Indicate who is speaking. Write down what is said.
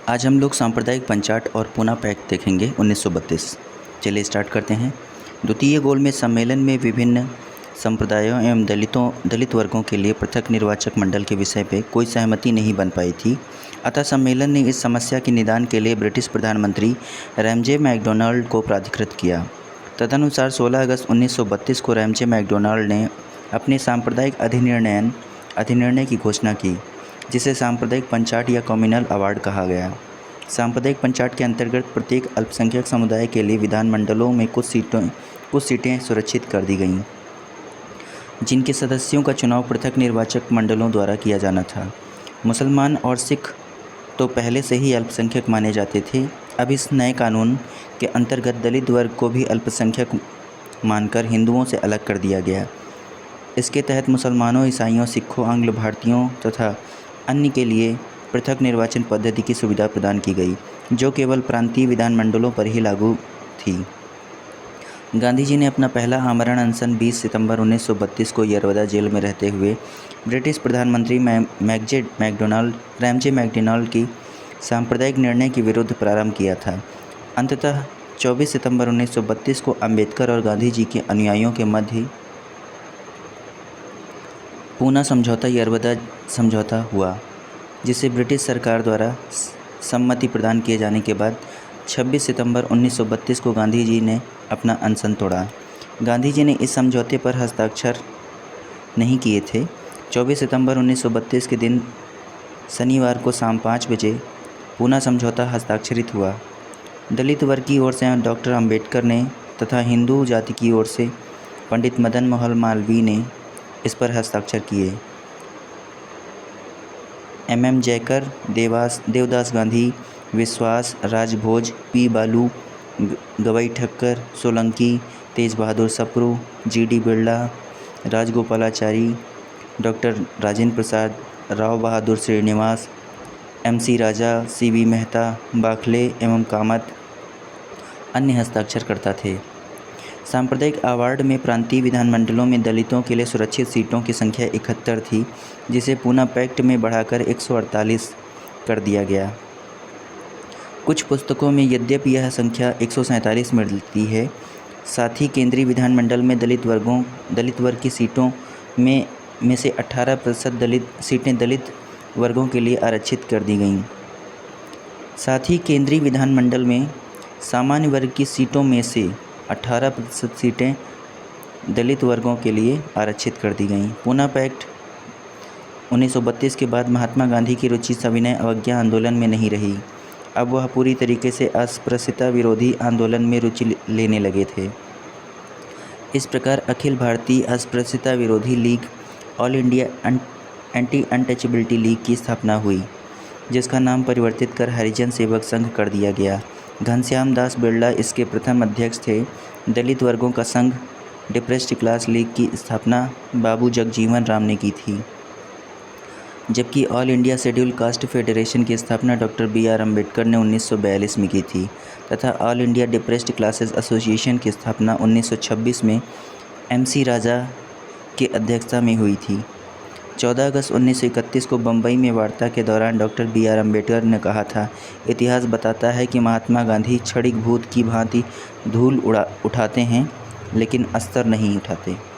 Speaker 1: आज हम लोग सांप्रदायिक पंचाट और पूना पैक्ट देखेंगे 1932। चलिए स्टार्ट करते हैं। द्वितीय गोल में सम्मेलन में विभिन्न संप्रदायों एवं दलित वर्गों के लिए पृथक निर्वाचक मंडल के विषय पे कोई सहमति नहीं बन पाई थी। अतः सम्मेलन ने इस समस्या के निदान के लिए ब्रिटिश प्रधानमंत्री रैमजे मैकडोनाल्ड को प्राधिकृत किया। तदनुसार 16 अगस्त 1932 को रैमजे मैकडोनाल्ड ने अपने सांप्रदायिक अधिनिर्णय की घोषणा की, जिसे सांप्रदायिक पंचाट या कम्युनल अवार्ड कहा गया। सांप्रदायिक पंचाट के अंतर्गत प्रत्येक अल्पसंख्यक समुदाय के लिए विधानमंडलों में कुछ सीटें सुरक्षित कर दी गईं, जिनके सदस्यों का चुनाव पृथक निर्वाचक मंडलों द्वारा किया जाना था। मुसलमान और सिख तो पहले से ही अल्पसंख्यक माने जाते थे। अब इस नए कानून के अंतर्गत दलित वर्ग को भी अल्पसंख्यक मानकर हिंदुओं से अलग कर दिया गया। इसके तहत मुसलमानों, ईसाइयों, सिखों, आंग्ल भारतीयों तथा अन्य के लिए पृथक निर्वाचन पद्धति की सुविधा प्रदान की गई, जो केवल प्रांतीय विधानमंडलों पर ही लागू थी। गांधी जी ने अपना पहला आमरण अनशन 20 सितंबर 1932 को यरवदा जेल में रहते हुए ब्रिटिश प्रधानमंत्री रैमजे मैकडोनाल्ड की सांप्रदायिक निर्णय के विरुद्ध प्रारंभ किया था। अंततः 24 सितंबर 1932 को अंबेडकर और गांधी जी के अनुयायियों के मध्य पूना समझौता यरवदा समझौता हुआ, जिसे ब्रिटिश सरकार द्वारा सम्मति प्रदान किए जाने के बाद 26 सितंबर 1932 को गांधी जी ने अपना अनशन तोड़ा। गांधी जी ने इस समझौते पर हस्ताक्षर नहीं किए थे। 24 सितंबर 1932 के दिन शनिवार को शाम 5 बजे पूना समझौता हस्ताक्षरित हुआ। दलित वर्ग की ओर से डॉक्टर अंबेडकर ने तथा हिंदू जाति की ओर से पंडित मदन मोहन मालवीय ने इस पर हस्ताक्षर किए। MM जयकर, देवदास गांधी, विश्वास राजभोज, P बालू, गवाई ठक्कर, सोलंकी, तेज बहादुर Sapru, GD Birla, Rajagopalachari, doctor Rajendra Prasad, Rao Bahadur Srinivas, MC राजा, CV मेहता, बाखले एवं कामत अन्य हस्ताक्षरकर्ता थे। सांप्रदायिक अवार्ड में प्रांतीय विधानमंडलों में दलितों के लिए सुरक्षित सीटों की संख्या 71 थी, जिसे पूना पैक्ट में बढ़ाकर 148 कर दिया गया। कुछ पुस्तकों में यद्यपि यह संख्या 147 मिलती है। साथ ही केंद्रीय विधानमंडल में दलित वर्ग की सीटों में से 18% सीटें दलित वर्गों के लिए आरक्षित कर दी गईं। साथ ही केंद्रीय विधानमंडल में सामान्य वर्ग की सीटों में से 18% सीटें दलित वर्गों के लिए आरक्षित कर दी गईं। पूना पैक्ट 1932 के बाद महात्मा गांधी की रुचि सविनय अवज्ञा आंदोलन में नहीं रही। अब वह पूरी तरीके से अस्पृश्यता विरोधी आंदोलन में रुचि लेने लगे थे। इस प्रकार अखिल भारतीय अस्पृश्यता विरोधी league, all India anti untouchability league की स्थापना हुई, जिसका नाम परिवर्तित कर हरिजन सेवक संघ कर दिया गया। घनश्याम दास बिरला इसके प्रथम अध्यक्ष थे। दलित वर्गों का संघ डिप्रेस्ड क्लास लीग की स्थापना बाबू जगजीवन राम ने की थी, जबकि all India schedule caste federation की स्थापना डॉक्टर BR अम्बेडकर ने 1942 में की थी तथा all India depressed classes association की स्थापना 1926 में MC राजा की अध्यक्षता में हुई थी। 14 अगस्त 1931 को बम्बई में वार्ता के दौरान डॉक्टर BR अम्बेडकर ने कहा था, इतिहास बताता है कि महात्मा गांधी क्षणिक भूत की भांति धूल उठाते हैं, लेकिन अस्तर नहीं उठाते।